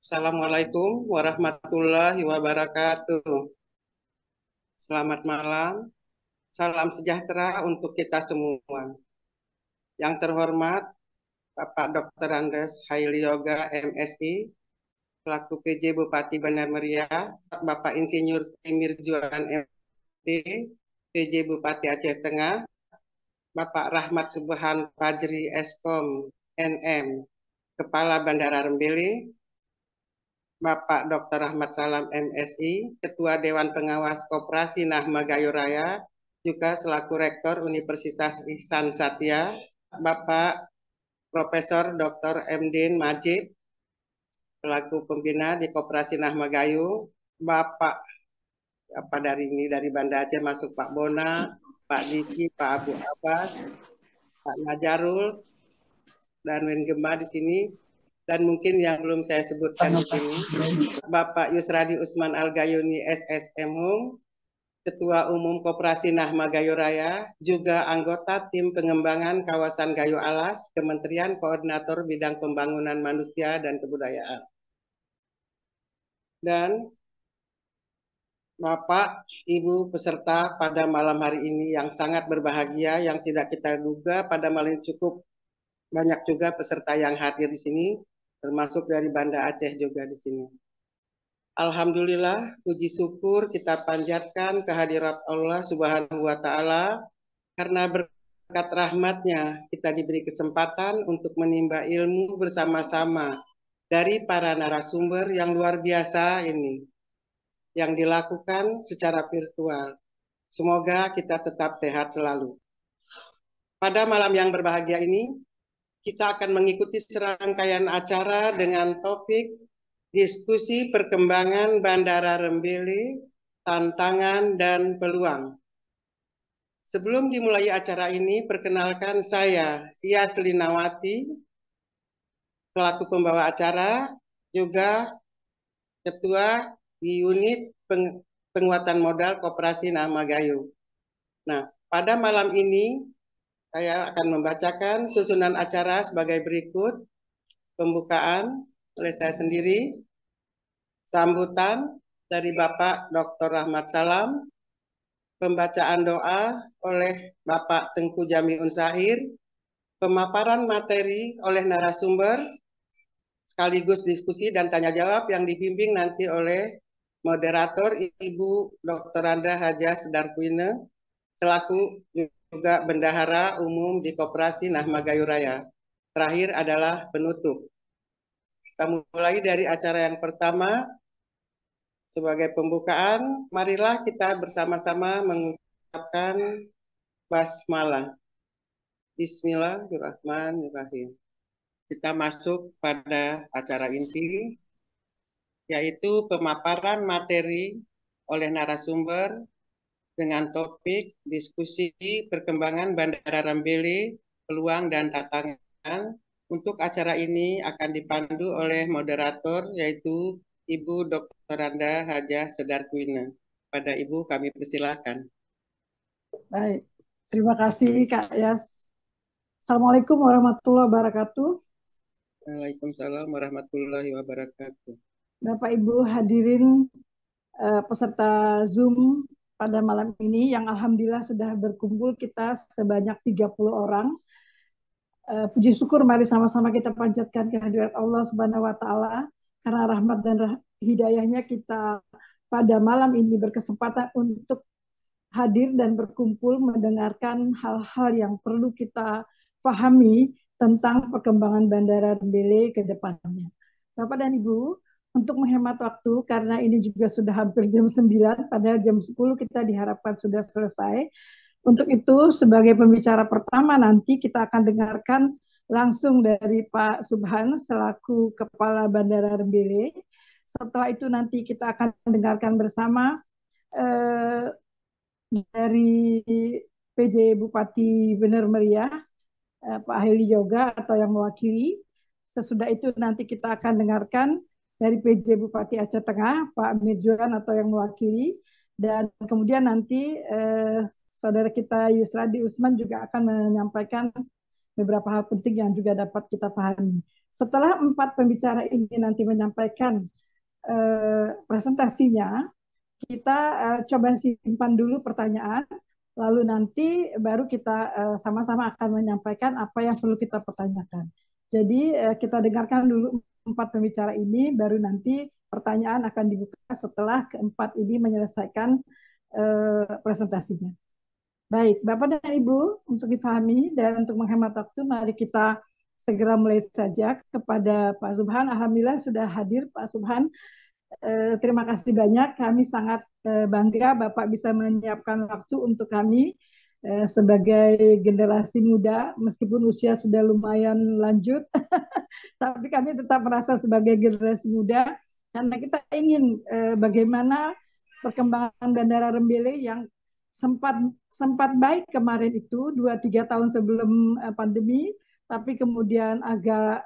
Assalamualaikum warahmatullahi wabarakatuh. Selamat malam, salam sejahtera untuk kita semua. Yang terhormat Bapak Dr. Andes Haili Yoga, MSI, selaku PJ Bupati Bandar Meriah, Bapak Insinyur Timir Juan, MD, PJ Bupati Aceh Tengah, Bapak Rahmat Subhan Fajri Eskom, NM, Kepala Bandara Rembele, Bapak Dr. Ahmad Salam MSI, Ketua Dewan Pengawas Koperasi Nahma Gayo Raya, juga selaku Rektor Universitas Ihsan Satya, Bapak Profesor Dr. Mdin Majid, selaku pembina di Koperasi Nahma Gayo, Bapak dari Banda Aceh masuk Pak Bona, Pak Diki, Pak Abu Abbas, Pak Najarul, dan Wengema di sini, dan mungkin yang belum saya sebutkan di sini, Bapak Yusradi Usman Al-Gayuni SSM, Ketua Umum Koperasi Nahma Gayo Raya, juga anggota tim pengembangan kawasan Gayo Alas, Kementerian Koordinator Bidang Pembangunan Manusia dan Kebudayaan. Dan Bapak, Ibu peserta pada malam hari ini yang sangat berbahagia, yang tidak kita duga pada malam ini cukup banyak juga peserta yang hadir di sini, termasuk dari Banda Aceh juga di sini. Alhamdulillah, puji syukur kita panjatkan kehadirat Allah Subhanahu wa Ta'ala, karena berkat rahmatnya kita diberi kesempatan untuk menimba ilmu bersama-sama dari para narasumber yang luar biasa ini, yang dilakukan secara virtual. Semoga kita tetap sehat selalu. Pada malam yang berbahagia ini, kita akan mengikuti serangkaian acara dengan topik diskusi perkembangan Bandara Rembele, tantangan dan peluang. Sebelum dimulai acara ini, perkenalkan saya, Iyas Linawati, selaku pembawa acara, juga Ketua di Unit Penguatan Modal Koperasi Nahma Gayo. Nah, pada malam ini, saya akan membacakan susunan acara sebagai berikut. Pembukaan oleh saya sendiri, sambutan dari Bapak Dr. Rahmat Salam, pembacaan doa oleh Bapak Tengku Jamiun Zahir, pemaparan materi oleh narasumber, sekaligus diskusi dan tanya jawab yang dibimbing nanti oleh moderator Ibu Dr. Anda Hajah Sedarkwine, selaku juga Bendahara Umum di Koperasi Nahma Gayo Raya. Terakhir adalah penutup. Kita mulai dari acara yang pertama. Sebagai pembukaan, marilah kita bersama-sama mengucapkan basmalah. Bismillahirrahmanirrahim. Kita masuk pada acara inti, yaitu pemaparan materi oleh narasumber dengan topik diskusi perkembangan Bandara Rembele, peluang dan tantangan. Untuk acara ini akan dipandu oleh moderator, yaitu Ibu Dr. Anda Hajah Sedarkwine. Pada Ibu kami persilakan. Baik, terima kasih Kak Yas. Assalamualaikum warahmatullahi wabarakatuh. Waalaikumsalam warahmatullahi wabarakatuh. Bapak Ibu hadirin peserta Zoom pada malam ini yang alhamdulillah sudah berkumpul kita sebanyak 30 orang. Puji syukur mari sama-sama kita panjatkan kehadirat Allah Subhanahu wa taala, karena rahmat dan hidayahnya kita pada malam ini berkesempatan untuk hadir dan berkumpul mendengarkan hal-hal yang perlu kita pahami tentang perkembangan Bandara Rembele ke depannya. Bapak dan Ibu, untuk menghemat waktu, karena ini juga sudah hampir jam 9, padahal jam 10 kita diharapkan sudah selesai. Untuk itu, sebagai pembicara pertama nanti kita akan dengarkan langsung dari Pak Subhan selaku Kepala Bandara Rembele. Setelah itu nanti kita akan dengarkan bersama dari PJ Bupati Bandar Meriah, Pak Haili Yoga atau yang mewakili. Sesudah itu nanti kita akan dengarkan dari PJ Bupati Aceh Tengah, Pak Mirjuan atau yang mewakili. Dan kemudian nanti saudara kita Yusradi Usman juga akan menyampaikan beberapa hal penting yang juga dapat kita pahami. setelah 4 pembicara ini nanti menyampaikan presentasinya, kita coba simpan dulu pertanyaan, lalu nanti baru kita sama-sama akan menyampaikan apa yang perlu kita pertanyakan. Jadi kita dengarkan dulu 4 pembicara ini, baru nanti pertanyaan akan dibuka setelah keempat ini menyelesaikan presentasinya. Baik, Bapak dan Ibu, untuk dipahami dan untuk menghemat waktu, mari kita segera mulai saja kepada Pak Subhan. Alhamdulillah sudah hadir Pak Subhan. Terima kasih banyak. Kami sangat bangga Bapak bisa menyiapkan waktu untuk kami sebagai generasi muda, meskipun usia sudah lumayan lanjut, tapi kami tetap merasa sebagai generasi muda karena kita ingin bagaimana perkembangan Bandara Rembele yang sempat sempat baik kemarin itu 2-3 tahun sebelum pandemi, tapi kemudian agak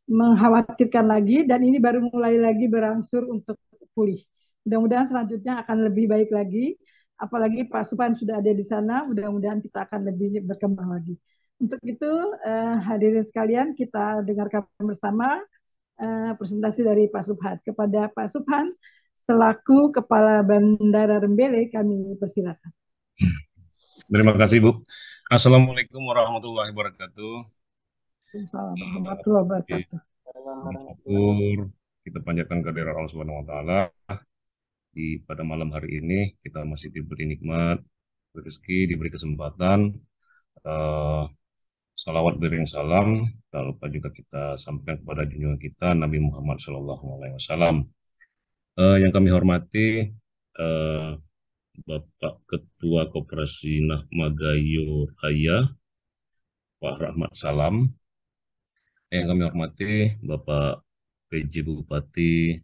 mengkhawatirkan lagi, dan ini baru mulai lagi berangsur untuk pulih. Mudah-mudahan selanjutnya akan lebih baik lagi, apalagi Pak Supan sudah ada di sana, mudah-mudahan kita akan lebih berkembang lagi. Untuk itu hadirin sekalian, kita dengarkan bersama presentasi dari Pak Subhan. Kepada Pak Subhan selaku Kepala Bandara Rembele, kami persilakan. Terima kasih, Bu. Assalamualaikum warahmatullahi wabarakatuh. Waalaikumsalam warahmatullahi wabarakatuh. Syukur kita panjatkan kehadirat Allah Subhanahu wa taala pada malam hari ini. Kita masih diberi nikmat, rezeki, diberi kesempatan. Salawat beriring salam, tak lupa juga kita sampaikan kepada junjungan kita Nabi Muhammad SAW. Yang kami hormati Bapak Ketua Koperasi Nahmagayo Raya, Pak Rahmat Salam. Yang kami hormati Bapak PJ Bupati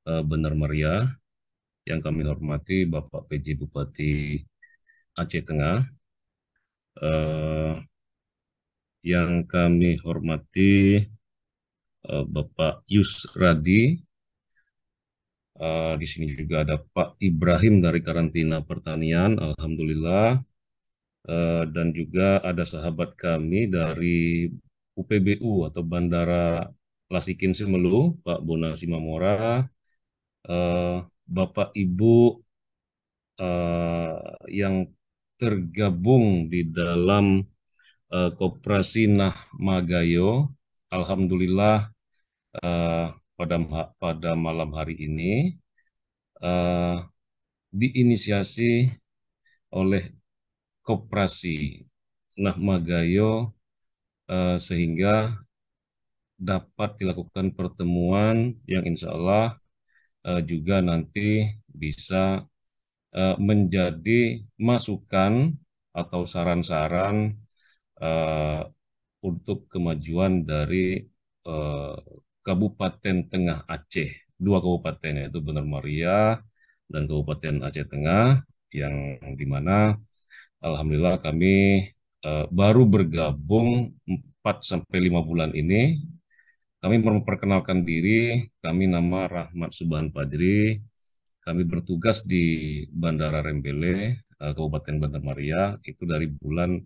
Benar Meriah. Yang kami hormati Bapak PJ Bupati Aceh Tengah. Yang kami hormati Bapak Yusradi. Di sini juga ada Pak Ibrahim dari Karantina Pertanian, alhamdulillah. Dan juga ada sahabat kami dari UPBU atau Bandara Lasikin Simelu, Pak Bona Simamora, Bapak Ibu yang tergabung di dalam Koperasi Nahmagayo, alhamdulillah pada malam hari ini diinisiasi oleh Koperasi Nahmagayo sehingga dapat dilakukan pertemuan yang insya Allah juga nanti bisa menjadi masukan atau saran-saran untuk kemajuan dari Kabupaten Tengah Aceh. 2 kabupaten, yaitu Benar Meriah dan Kabupaten Aceh Tengah, yang dimana alhamdulillah kami baru bergabung 4-5 bulan ini. Kami memperkenalkan diri, kami nama Rahmat Subhan Fajri. Kami bertugas di Bandara Rembele, Kabupaten Benar Meriah, itu dari bulan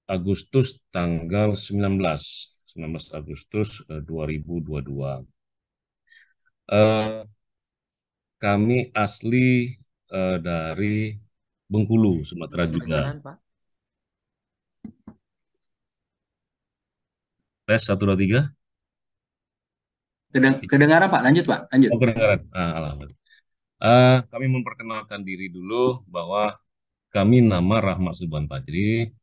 Agustus tanggal 19 Agustus 2022. Kami asli dari Bengkulu, Sumatera juga. Tes 1, 2, 3. Kedengaran Pak, lanjut Pak, lanjut. Oh, kedengaran. Alhamdulillah. Kami memperkenalkan diri dulu bahwa kami nama Rahmat Subhan Fajri,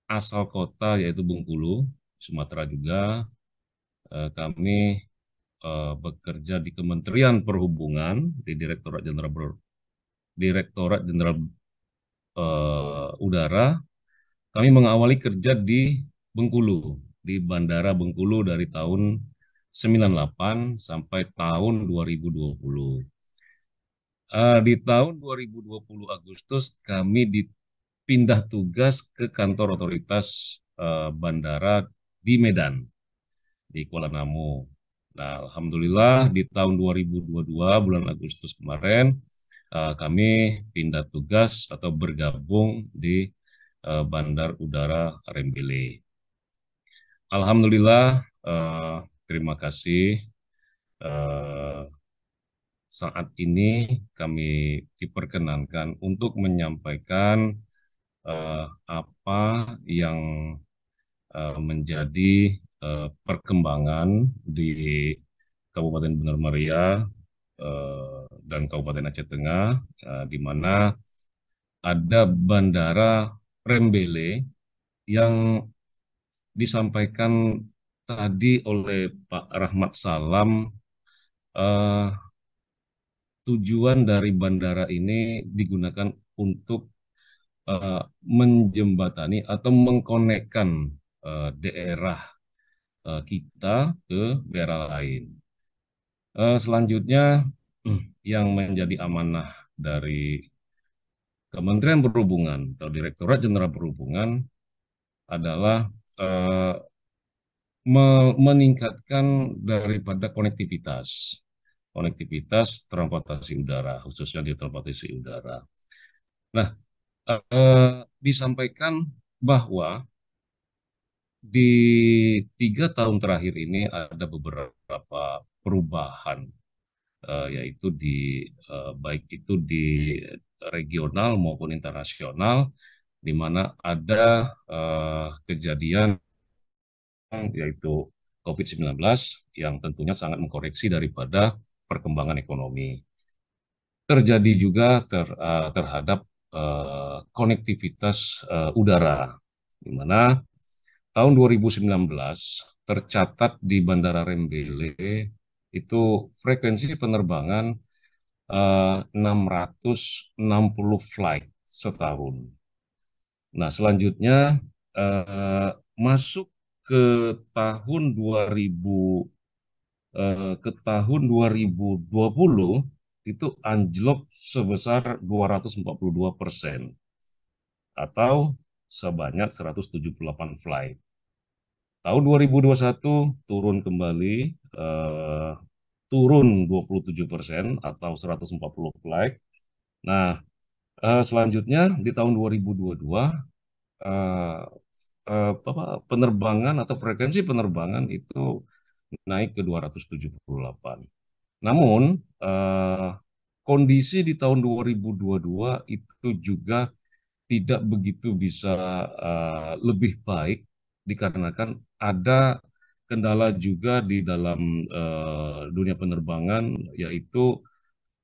asal kota yaitu Bengkulu, Sumatera juga. Kami bekerja di Kementerian Perhubungan di Direktorat Jenderal Udara. Kami mengawali kerja di Bengkulu, di Bandara Bengkulu dari tahun 98 sampai tahun 2020. Di tahun 2020 Agustus kami dipindah tugas ke kantor otoritas bandara di Medan, di Kuala Namu. Nah, alhamdulillah di tahun 2022 bulan Agustus kemarin kami pindah tugas atau bergabung di Bandar Udara Rembele. Alhamdulillah, terima kasih. Eh, Saat ini kami diperkenankan untuk menyampaikan apa yang menjadi perkembangan di Kabupaten Benar Meriah dan Kabupaten Aceh Tengah, di mana ada Bandara Rembele yang disampaikan tadi oleh Pak Rahmat Salam. eh, Tujuan dari bandara ini digunakan untuk menjembatani atau mengkonekkan daerah kita ke daerah lain. Selanjutnya, yang menjadi amanah dari Kementerian Perhubungan atau Direktorat Jenderal Perhubungan adalah eh, meningkatkan daripada konektivitas transportasi udara, khususnya di transportasi udara. Nah, disampaikan bahwa di 3 tahun terakhir ini ada beberapa perubahan, yaitu baik itu di regional maupun internasional, di mana ada kejadian yaitu COVID-19 yang tentunya sangat mengkoreksi daripada perkembangan ekonomi. Terjadi juga terhadap konektivitas udara, di mana tahun 2019 tercatat di Bandara Rembele itu frekuensi penerbangan 660 flight setahun. Nah, selanjutnya masuk ke tahun 2020 itu anjlok sebesar 242% atau sebanyak 178 flight. Tahun 2021 turun kembali, turun 27% atau 140 flight. Nah, selanjutnya di tahun 2022 eh, penerbangan atau frekuensi penerbangan itu naik ke 278. Namun, kondisi di tahun 2022 itu juga tidak begitu bisa lebih baik dikarenakan ada kendala juga di dalam dunia penerbangan, yaitu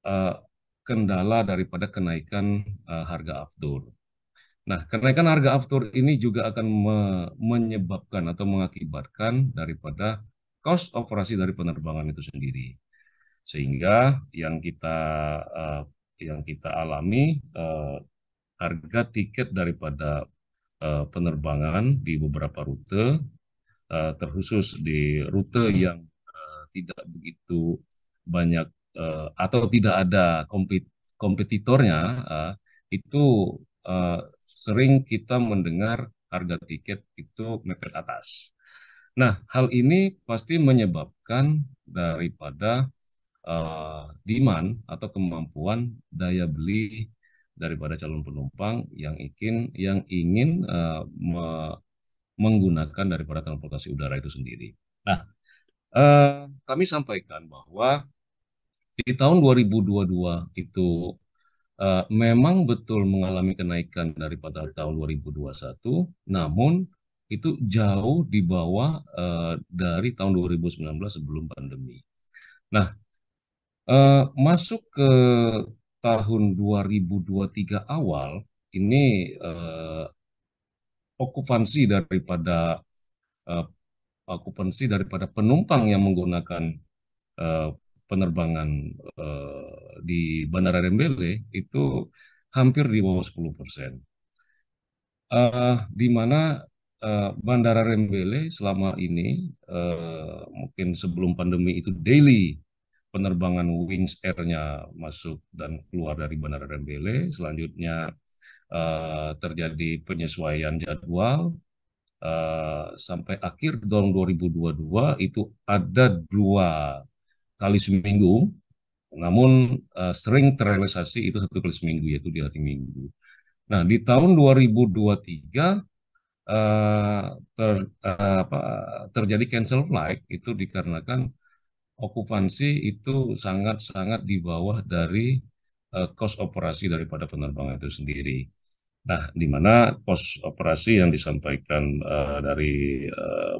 eh, kendala daripada kenaikan harga aftur. Nah, kenaikan harga aftur ini juga akan menyebabkan atau mengakibatkan daripada cost operasi dari penerbangan itu sendiri. Sehingga eh, yang kita alami, harga tiket daripada penerbangan di beberapa rute, terkhusus di rute yang tidak begitu banyak atau tidak ada kompetitornya, itu eh, sering kita mendengar harga tiket itu mepet atas. Nah, hal ini pasti menyebabkan daripada demand atau kemampuan daya beli daripada calon penumpang yang ingin menggunakan daripada transportasi udara itu sendiri. Nah, kami sampaikan bahwa di tahun 2022 itu memang betul mengalami kenaikan daripada tahun 2021, namun itu jauh di bawah dari tahun 2019 sebelum pandemi. Nah, masuk ke tahun 2023 awal, ini okupansi daripada eh, penumpang yang menggunakan eh, penerbangan di Bandara Rembele itu hampir di bawah 10%. Di mana Bandara Rembele selama ini, mungkin sebelum pandemi itu daily penerbangan Wings Air-nya masuk dan keluar dari Bandara Rembele. Selanjutnya terjadi penyesuaian jadwal sampai akhir tahun 2022 itu ada 2 kali seminggu, namun sering terrealisasi itu 1 kali seminggu, yaitu di hari Minggu. Nah, di tahun 2023 eh, ter, apa, terjadi cancel flight itu dikarenakan okupansi itu sangat-sangat di bawah dari cost operasi daripada penerbangan itu sendiri. Nah, di mana cost operasi yang disampaikan dari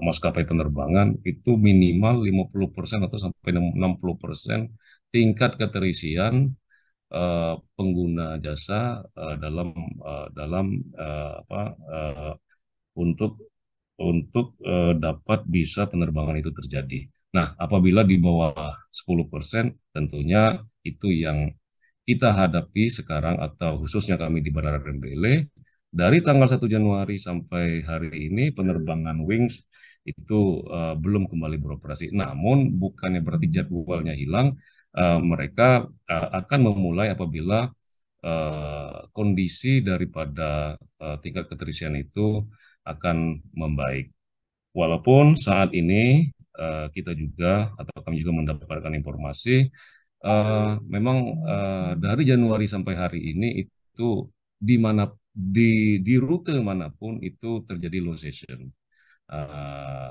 maskapai penerbangan itu minimal 50% atau sampai 60% tingkat keterisian pengguna jasa dalam apa untuk dapat bisa penerbangan itu terjadi. Nah, apabila di bawah 10%, tentunya itu yang kita hadapi sekarang atau khususnya kami di Bandara Rembele dari tanggal 1 Januari sampai hari ini penerbangan Wings itu belum kembali beroperasi. Namun bukannya berarti jadwalnya hilang, mereka akan memulai apabila kondisi daripada tingkat keterisian itu akan membaik. Walaupun saat ini kita juga atau kami juga mendapatkan informasi memang dari Januari sampai hari ini itu di mana di rute manapun itu terjadi low season.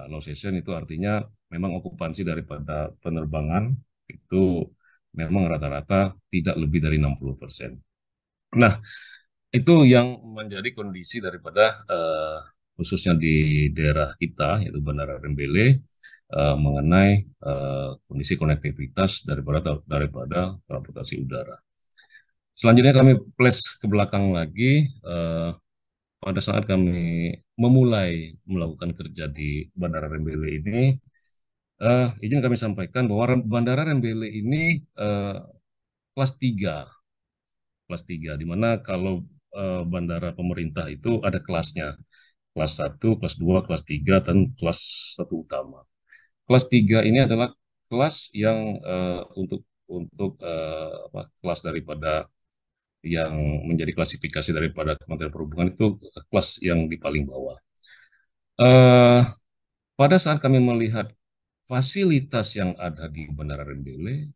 Low season itu artinya memang okupansi daripada penerbangan itu memang rata-rata tidak lebih dari 60%. Nah, itu yang menjadi kondisi daripada khususnya di daerah kita yaitu Bandara Rembele mengenai kondisi konektivitas daripada transportasi udara. Selanjutnya kami flash ke belakang lagi pada saat kami memulai melakukan kerja di Bandara Rembele ini, izin kami sampaikan bahwa Bandara Rembele ini kelas 3, di mana kalau bandara pemerintah itu ada kelasnya, kelas 1, kelas 2, kelas 3, dan kelas 1 utama. Kelas 3 ini adalah kelas yang kelas daripada yang menjadi klasifikasi daripada Kementerian Perhubungan itu kelas yang di paling bawah. Eh, pada saat kami melihat fasilitas yang ada di Bandara Rembele,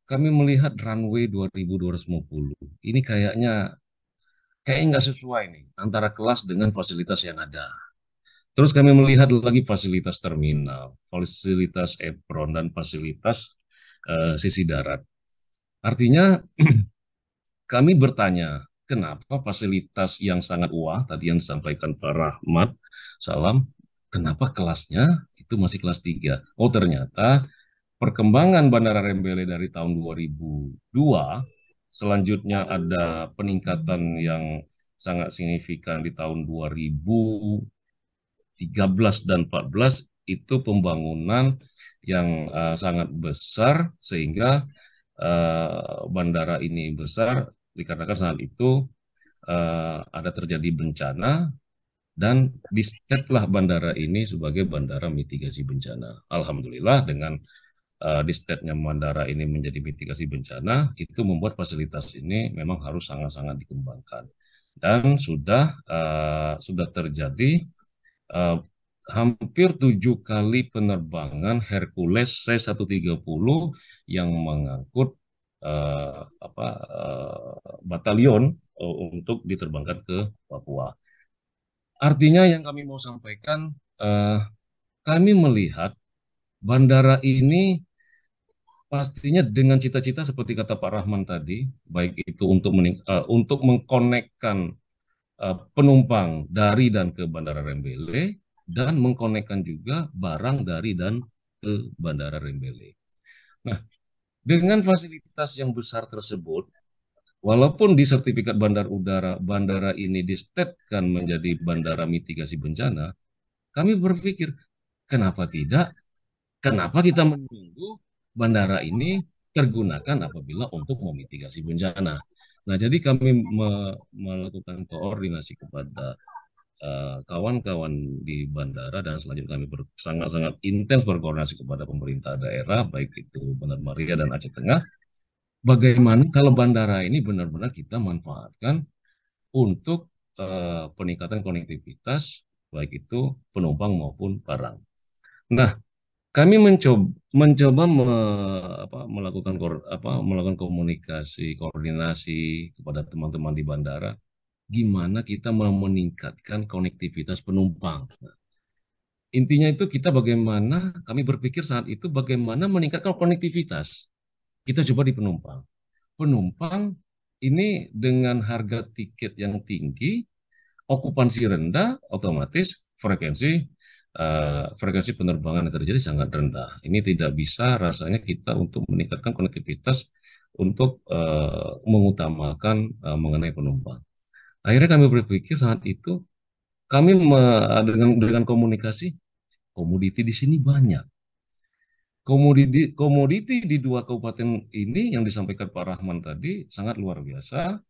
kami melihat runway 2250. Ini kayaknya nggak sesuai nih antara kelas dengan fasilitas yang ada. Terus kami melihat lagi fasilitas terminal, fasilitas apron, dan fasilitas sisi darat. Artinya kami bertanya, kenapa fasilitas yang sangat wah, tadi yang disampaikan Pak Rahmat, salam, kenapa kelasnya itu masih kelas 3? Oh, ternyata perkembangan Bandara Rembele dari tahun 2002, selanjutnya ada peningkatan yang sangat signifikan di tahun 2013 dan 14, itu pembangunan yang sangat besar sehingga bandara ini besar dikarenakan saat itu ada terjadi bencana dan disetetlah bandara ini sebagai bandara mitigasi bencana. Alhamdulillah dengan distetnya bandara ini menjadi mitigasi bencana, itu membuat fasilitas ini memang harus sangat-sangat dikembangkan. Dan sudah terjadi uh, hampir 7 kali penerbangan Hercules C-130 yang mengangkut batalion untuk diterbangkan ke Papua. Artinya yang kami mau sampaikan, kami melihat bandara ini pastinya dengan cita-cita seperti kata Pak Rahman tadi, baik itu untuk mengkonekkan penumpang dari dan ke Bandara Rembele dan mengkonekkan juga barang dari dan ke Bandara Rembele. Nah, dengan fasilitas yang besar tersebut, walaupun di sertifikat bandara ini distetkan menjadi bandara mitigasi bencana, kami berpikir, kenapa tidak? Kenapa kita menunggu bandara ini tergunakan apabila untuk memitigasi bencana? Nah, jadi kami melakukan koordinasi kepada kawan-kawan di bandara dan selanjutnya kami sangat-sangat intens berkoordinasi kepada pemerintah daerah, baik itu Bandar Maria dan Aceh Tengah. Bagaimana kalau bandara ini benar-benar kita manfaatkan untuk peningkatan konektivitas, baik itu penumpang maupun barang. Nah, kami mencoba melakukan komunikasi, koordinasi kepada teman-teman di bandara. gimana kita mau meningkatkan konektivitas penumpang. Intinya itu kita bagaimana, kami berpikir saat itu bagaimana meningkatkan konektivitas. Kita coba di penumpang. Penumpang ini dengan harga tiket yang tinggi, okupansi rendah, otomatis frekuensi penerbangan yang terjadi sangat rendah. Ini tidak bisa rasanya kita untuk meningkatkan konektivitas untuk mengutamakan mengenai penumpang. Akhirnya kami berpikir saat itu kami dengan komunikasi komoditi di sini banyak. Komoditi di dua kabupaten ini yang disampaikan Pak Rahman tadi sangat luar biasa.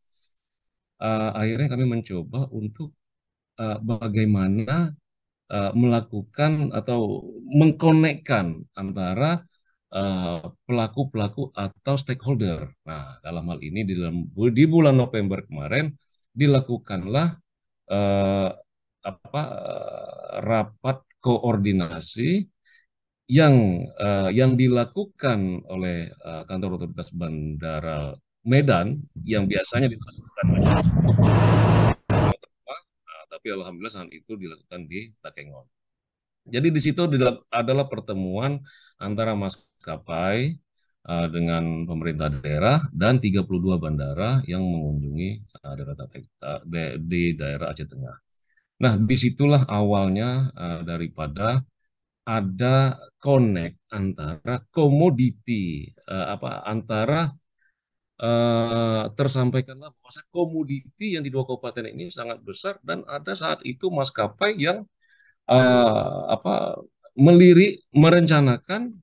Akhirnya kami mencoba untuk bagaimana melakukan atau mengkonekkan antara pelaku-pelaku atau stakeholder. Nah, dalam hal ini di bulan November kemarin dilakukanlah eh, rapat koordinasi yang dilakukan oleh kantor otoritas Bandara Medan yang biasanya dilakukan tapi alhamdulillah saat itu dilakukan di Takengon. Jadi di situ adalah pertemuan antara maskapai dengan pemerintah daerah dan 32 bandara yang mengunjungi di daerah Aceh Tengah. Nah, disitulah awalnya daripada ada connect antara komoditi antara tersampaikanlah bahwa komoditi yang di dua kabupaten ini sangat besar dan ada saat itu maskapai yang melirik merencanakan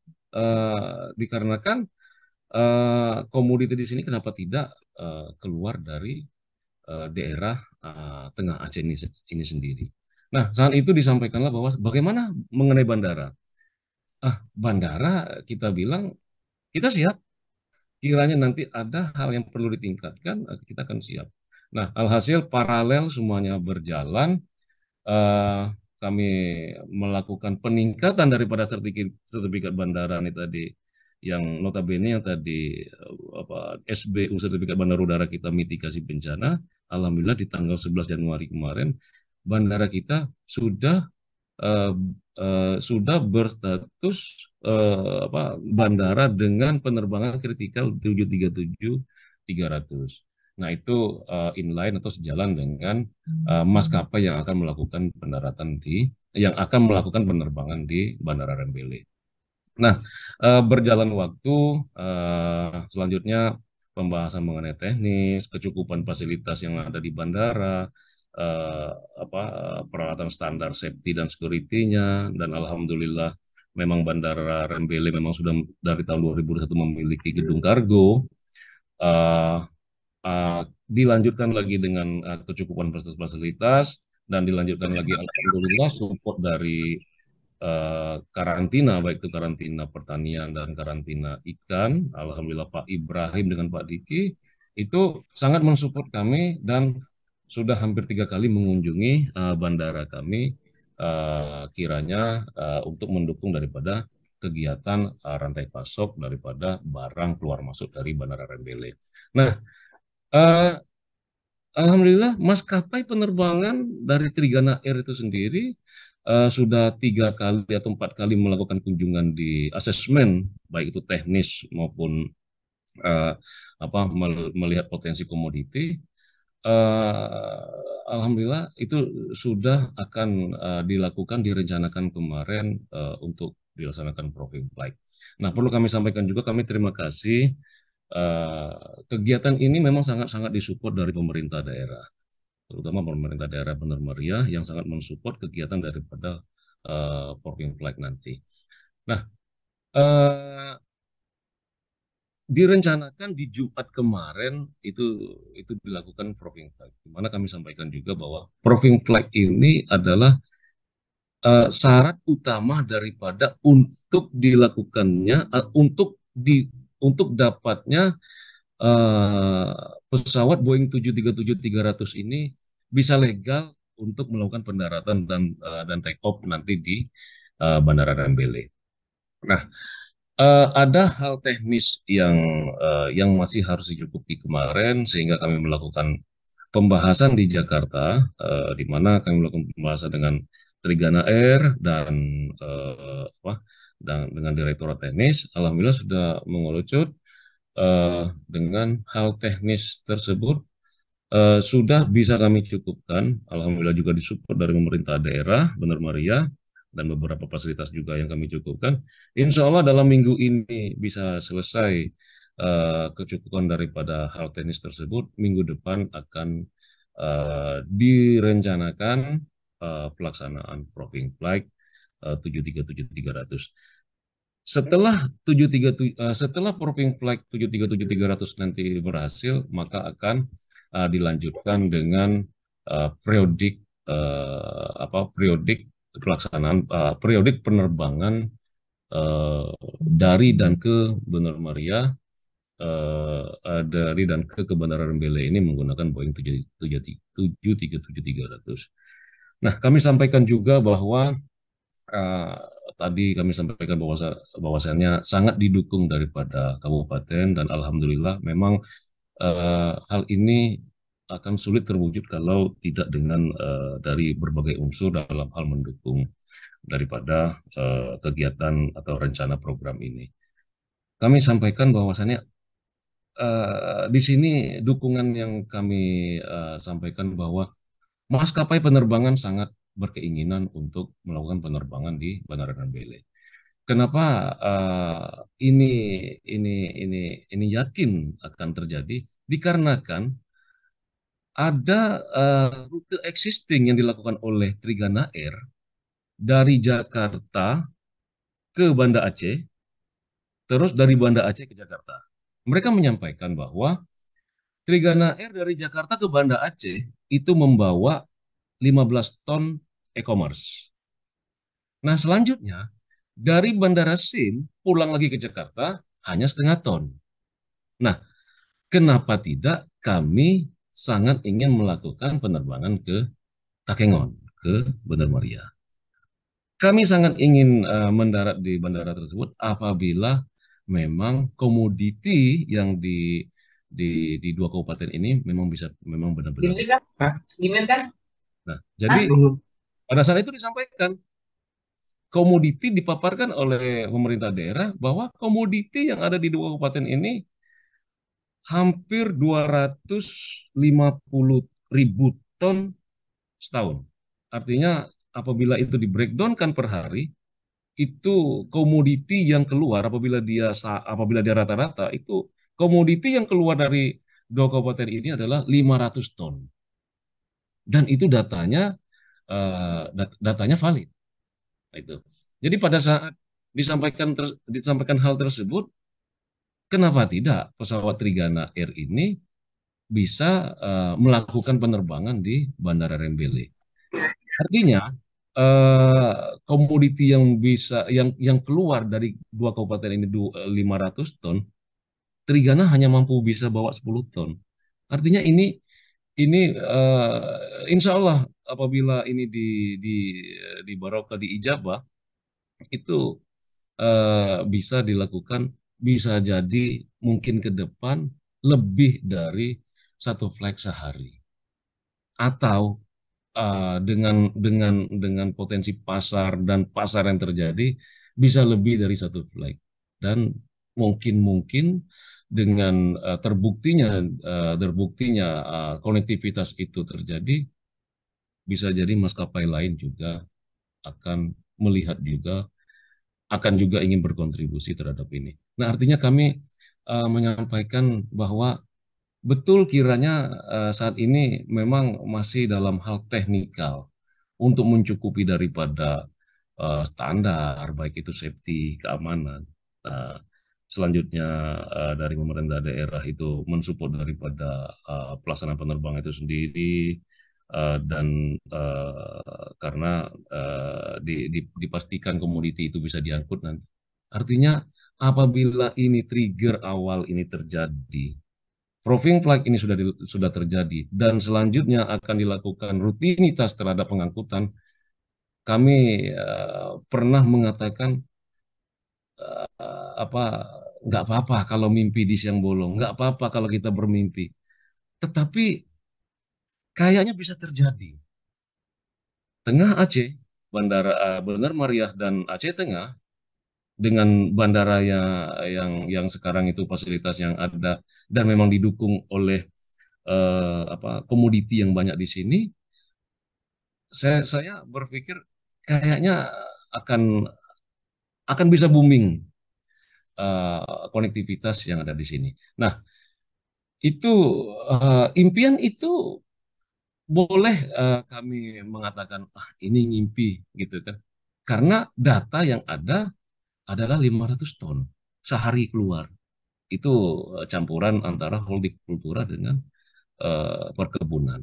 dikarenakan komoditi di sini kenapa tidak keluar dari daerah Tengah Aceh ini sendiri. Nah, saat itu disampaikanlah bahwa bagaimana mengenai bandara. Bandara kita bilang kita siap. Kiranya nanti ada hal yang perlu ditingkatkan, kita akan siap. Nah, alhasil paralel semuanya berjalan. Kami melakukan peningkatan daripada sertifikat bandara ini tadi, yang notabene yang tadi SBU sertifikat bandara udara kita mitigasi bencana. Alhamdulillah di tanggal 11 Januari kemarin bandara kita sudah berstatus bandara dengan penerbangan kritikal 737-300. Nah, itu inline atau sejalan dengan maskapai yang akan melakukan penerbangan di Bandara Rembele. Nah, berjalan waktu, selanjutnya pembahasan mengenai teknis, kecukupan fasilitas yang ada di bandara, peralatan standar safety dan security-nya, dan alhamdulillah memang Bandara Rembele memang sudah dari tahun 2021 memiliki gedung kargo. Dilanjutkan lagi dengan kecukupan fasilitas dan dilanjutkan lagi alhamdulillah support dari karantina, baik itu karantina pertanian dan karantina ikan. Alhamdulillah Pak Ibrahim dengan Pak Diki itu sangat mensupport kami dan sudah hampir 3 kali mengunjungi bandara kami kiranya untuk mendukung daripada kegiatan rantai pasok daripada barang keluar masuk dari Bandara Rembele. Nah, alhamdulillah maskapai penerbangan dari Trigana Air itu sendiri sudah 3 kali atau 4 kali melakukan kunjungan di asesmen, baik itu teknis maupun melihat potensi komoditi. Alhamdulillah itu sudah akan direncanakan kemarin untuk dilaksanakan profit flight. Nah, perlu kami sampaikan juga kami terima kasih kegiatan ini memang sangat-sangat disupport dari pemerintah daerah, terutama pemerintah daerah Benar Meriah yang sangat mensupport kegiatan daripada Porting Flight nanti. Nah, direncanakan di Jumat kemarin itu dilakukan Porting Flight, di mana kami sampaikan juga bahwa Porting Flight ini adalah syarat utama daripada untuk dilakukannya untuk dapatnya pesawat Boeing 737-300 ini bisa legal untuk melakukan pendaratan dan take off nanti di Bandara Rembele. Nah, ada hal teknis yang masih harus dicukupi kemarin sehingga kami melakukan pembahasan di Jakarta, di mana kami melakukan pembahasan dengan Trigana Air dan dengan Direktorat Teknis. Alhamdulillah sudah mengerucut dengan hal teknis tersebut sudah bisa kami cukupkan. Alhamdulillah juga disupport dari pemerintah daerah, Benar Maria, dan beberapa fasilitas juga yang kami cukupkan. Insya Allah dalam minggu ini bisa selesai kecukupan daripada hal teknis tersebut. Minggu depan akan direncanakan pelaksanaan Proving Flight 737-300. Setelah Proving Flight 737-300 nanti berhasil, maka akan dilanjutkan dengan periodik pelaksanaan periodik penerbangan dari dan ke Benar Maria, dari dan ke Bandara Rembele ini menggunakan Boeing 737-300. Nah, kami sampaikan juga bahwa eh, tadi kami sampaikan bahwasannya sangat didukung daripada kabupaten, dan alhamdulillah memang hal ini akan sulit terwujud kalau tidak dengan dari berbagai unsur dalam hal mendukung daripada kegiatan atau rencana program ini. Kami sampaikan bahwasannya di sini dukungan yang kami sampaikan bahwa maskapai penerbangan sangat berkeinginan untuk melakukan penerbangan di Bandara Rembele. Kenapa ini ini yakin akan terjadi? Dikarenakan ada rute existing yang dilakukan oleh Trigana Air dari Jakarta ke Banda Aceh, terus dari Banda Aceh ke Jakarta. Mereka menyampaikan bahwa Trigana Air dari Jakarta ke Banda Aceh itu membawa 15 ton e-commerce. Nah, selanjutnya dari Bandara SIM pulang lagi ke Jakarta hanya setengah ton. Nah, kenapa tidak kami sangat ingin melakukan penerbangan ke Takengon, ke Benar Maria. Kami sangat ingin mendarat di bandara tersebut apabila memang komoditi yang di dua kabupaten ini memang benar-benar. Nah, jadi pada saat itu disampaikan komoditi dipaparkan oleh pemerintah daerah bahwa komoditi yang ada di dua kabupaten ini hampir 250.000 ton setahun. Artinya apabila itu di breakdown kan per hari, itu komoditi yang keluar apabila dia rata-rata itu komoditi yang keluar dari dua kabupaten ini adalah 500 ton. Dan itu datanya valid. Itu. Jadi pada saat disampaikan hal tersebut, kenapa tidak pesawat Trigana Air ini bisa melakukan penerbangan di Bandara Rembele? Artinya komoditi yang bisa yang keluar dari dua kabupaten ini 500 ton, Trigana hanya mampu bisa bawa 10 ton. Artinya ini insya Allah apabila ini di Barokah di Ijabah itu bisa dilakukan, bisa jadi mungkin ke depan lebih dari satu flight sehari, atau dengan potensi pasar dan pasar yang terjadi bisa lebih dari satu flight. Dan mungkin dengan terbuktinya konektivitas itu terjadi, bisa jadi maskapai lain juga akan melihat juga, akan juga ingin berkontribusi terhadap ini. Nah, artinya kami menyampaikan bahwa betul kiranya saat ini memang masih dalam hal teknikal untuk mencukupi daripada standar, baik itu safety, keamanan. Nah, selanjutnya dari pemerintah daerah itu mensupport daripada pelaksanaan penerbangan itu sendiri, dan karena dipastikan komoditi itu bisa diangkut nanti. Artinya apabila ini trigger awal ini terjadi, Proving flight ini sudah terjadi dan selanjutnya akan dilakukan rutinitas terhadap pengangkutan. Kami pernah mengatakan apa nggak apa-apa kalau mimpi di siang bolong, nggak apa-apa kalau kita bermimpi. Tetapi kayaknya bisa terjadi. Tengah Aceh, Benar Meriah dan Aceh Tengah dengan bandara yang sekarang itu fasilitas yang ada dan memang didukung oleh komoditi yang banyak di sini, saya berpikir kayaknya akan akan bisa booming konektivitas yang ada di sini. Nah, itu impian itu boleh kami mengatakan ini ngimpi gitu kan. Karena data yang ada adalah 500 ton sehari keluar. Itu campuran antara hortikultura dengan perkebunan.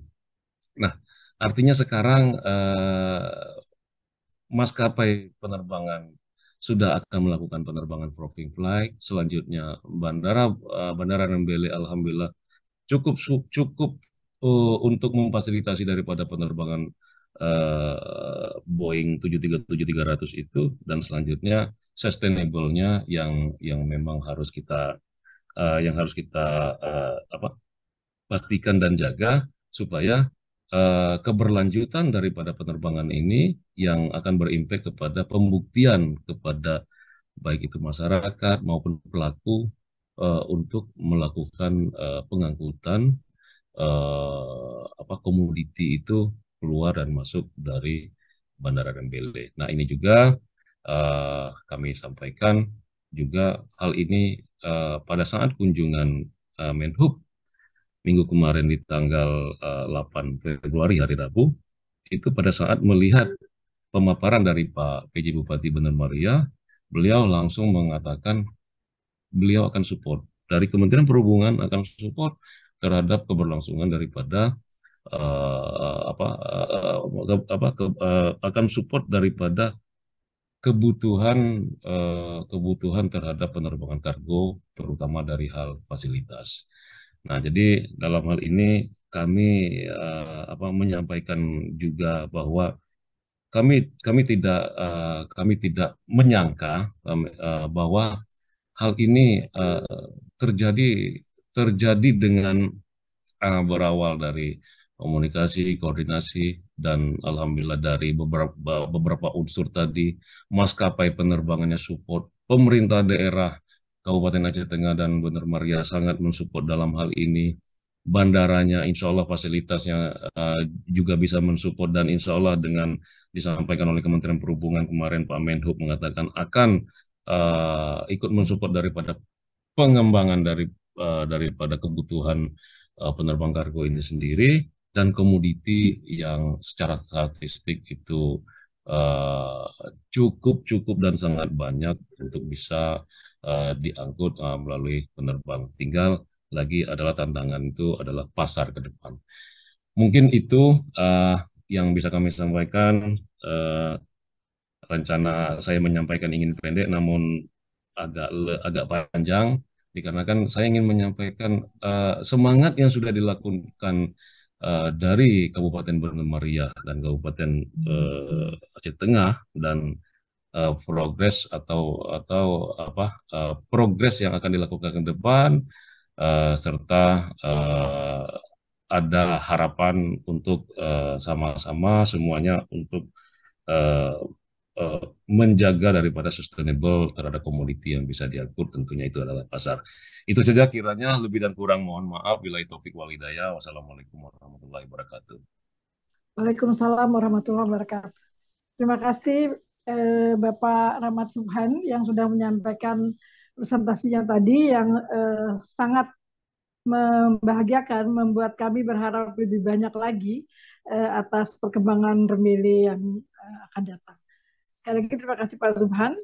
Nah, artinya sekarang maskapai penerbangan sudah akan melakukan penerbangan floating flight. Selanjutnya Bandara Rembele alhamdulillah cukup untuk memfasilitasi daripada penerbangan Boeing 737-300 itu, dan selanjutnya sustainable-nya yang memang harus kita pastikan dan jaga supaya keberlanjutan daripada penerbangan ini yang akan berimpact kepada pembuktian kepada baik itu masyarakat maupun pelaku untuk melakukan pengangkutan komoditi itu keluar dan masuk dari Bandara Rembele. Nah, ini juga kami sampaikan juga hal ini pada saat kunjungan Menhub minggu kemarin di tanggal 8 Februari hari Rabu, itu pada saat melihat pemaparan dari Pak PJ Bupati Benar Maria, beliau langsung mengatakan beliau akan support. Dari Kementerian Perhubungan akan support terhadap keberlangsungan daripada akan support daripada kebutuhan terhadap penerbangan kargo, terutama dari hal fasilitas. Nah, jadi dalam hal ini kami menyampaikan juga bahwa kami tidak menyangka bahwa hal ini terjadi terjadi dengan berawal dari komunikasi, koordinasi, dan alhamdulillah dari beberapa unsur tadi, maskapai penerbangannya support, pemerintah daerah Kabupaten Aceh Tengah dan Benar Maria sangat mensupport dalam hal ini. Bandaranya, insya Allah fasilitasnya juga bisa mensupport, dan insya Allah dengan disampaikan oleh Kementerian Perhubungan kemarin Pak Menhub mengatakan akan ikut mensupport daripada pengembangan daripada kebutuhan penerbang kargo ini sendiri, dan komoditi yang secara statistik itu uh, cukup dan sangat banyak untuk bisa diangkut melalui penerbang. Tinggal lagi adalah tantangan itu adalah pasar ke depan. Mungkin itu yang bisa kami sampaikan. Rencana saya menyampaikan ingin pendek, namun agak panjang dikarenakan saya ingin menyampaikan semangat yang sudah dilakukan dari Kabupaten Benar Meriah dan Kabupaten Aceh Tengah, dan progres progres yang akan dilakukan ke depan, serta ada harapan untuk sama-sama semuanya untuk eh, menjaga daripada sustainable terhadap komoditi yang bisa diangkut, tentunya itu adalah pasar. Itu saja kiranya, lebih dan kurang mohon maaf. Billahi taufik wal hidayah. Wassalamualaikum warahmatullahi wabarakatuh. Waalaikumsalam warahmatullahi wabarakatuh. Terima kasih Bapak Rahmat Subhan yang sudah menyampaikan presentasinya tadi yang sangat membahagiakan, membuat kami berharap lebih banyak lagi atas perkembangan Rembele yang akan datang. Sekali lagi terima kasih Pak Subhan.